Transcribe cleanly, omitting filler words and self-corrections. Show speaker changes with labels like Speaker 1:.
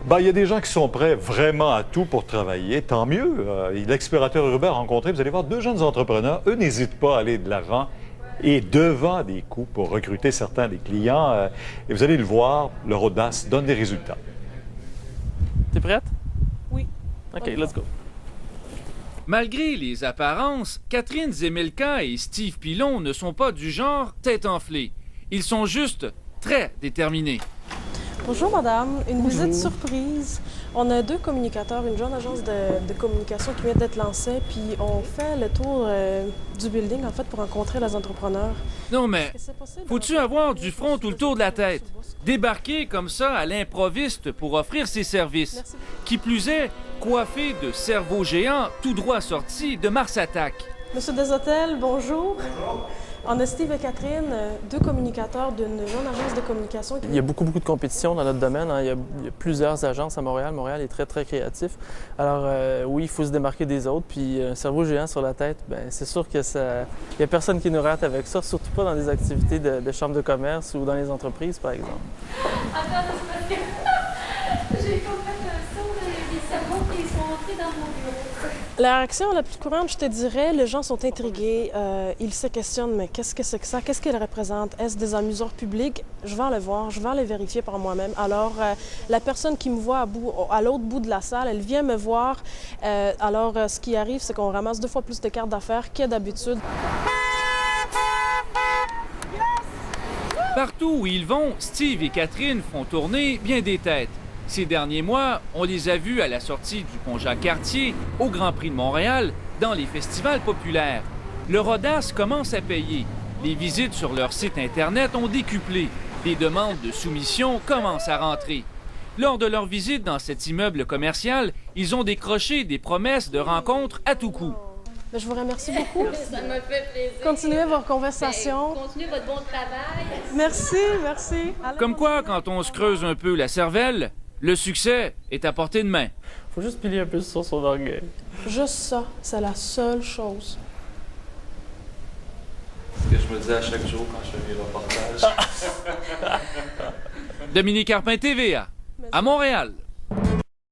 Speaker 1: Ben, il y a des gens qui sont prêts vraiment à tout pour travailler, tant mieux. L'explorateur urbain a rencontré, vous allez voir, deux jeunes entrepreneurs. Eux n'hésitent pas à aller de l'avant et devant des coûts pour recruter certains des clients. Et vous allez le voir, leur audace donne des résultats.
Speaker 2: T'es prête?
Speaker 3: Oui.
Speaker 2: OK, let's go.
Speaker 4: Malgré les apparences, Catherine Zemelka et Steve Pilon ne sont pas du genre tête enflée. Ils sont juste très déterminés.
Speaker 3: Bonjour, madame. Une visite surprise. On a deux communicateurs, une jeune agence de communication qui vient d'être lancée, puis on fait le tour du building, en fait, pour rencontrer les entrepreneurs.
Speaker 4: Non, mais faut-tu avoir du front tout le tour de la tête? Débarquer comme ça à l'improviste pour offrir ses services. Qui plus est, coiffé de cerveaux géants tout droit sortis de Mars Attack.
Speaker 3: Monsieur Deshôtels, bonjour. On a Steve et Catherine, deux communicateurs d'une jeune agence de communication.
Speaker 2: Il y a beaucoup de compétition dans notre domaine. Hein. Il y a plusieurs agences à Montréal. Montréal est très, très créatif. Alors, oui, il faut se démarquer des autres. Puis, un cerveau géant sur la tête, bien, c'est sûr que ça... Il n'y a personne qui nous rate avec ça, surtout pas dans des activités de chambre de commerce ou dans les entreprises, par exemple.
Speaker 5: Attends, c'est parce que j'ai comme fait un saut des cerveaux qui sont entrés dans mon bureau.
Speaker 3: La réaction la plus courante, je te dirais, les gens sont intrigués. Ils se questionnent, mais qu'est-ce que c'est que ça? Qu'est-ce qu'ils représentent? Est-ce des amuseurs publics? Je vais aller voir, je vais aller vérifier par moi-même. Alors, la personne qui me voit à l'autre bout de la salle, elle vient me voir. Alors, ce qui arrive, c'est qu'on ramasse 2 fois plus de cartes d'affaires que d'habitude.
Speaker 4: Partout où ils vont, Steve et Catherine font tourner bien des têtes. Ces derniers mois, on les a vus à la sortie du pont Jacques-Cartier, au Grand Prix de Montréal, dans les festivals populaires. Leur audace commence à payer. Les visites sur leur site Internet ont décuplé. Les demandes de soumission commencent à rentrer. Lors de leur visite dans cet immeuble commercial, ils ont décroché des promesses de rencontres à tout coup.
Speaker 3: Bien, je vous remercie beaucoup.
Speaker 5: Ça m'a fait plaisir.
Speaker 3: Continuez vos conversations.
Speaker 5: Continuez votre bon travail.
Speaker 3: Merci, merci.
Speaker 4: Comme quoi, quand on se creuse un peu la cervelle, le succès est à portée de main.
Speaker 2: Faut juste piler un peu sur son orgueil.
Speaker 3: Juste ça, c'est la seule chose.
Speaker 6: C'est ce que je me dis à chaque jour quand je fais mes reportages.
Speaker 4: Dominique Carpin, TVA, à Montréal.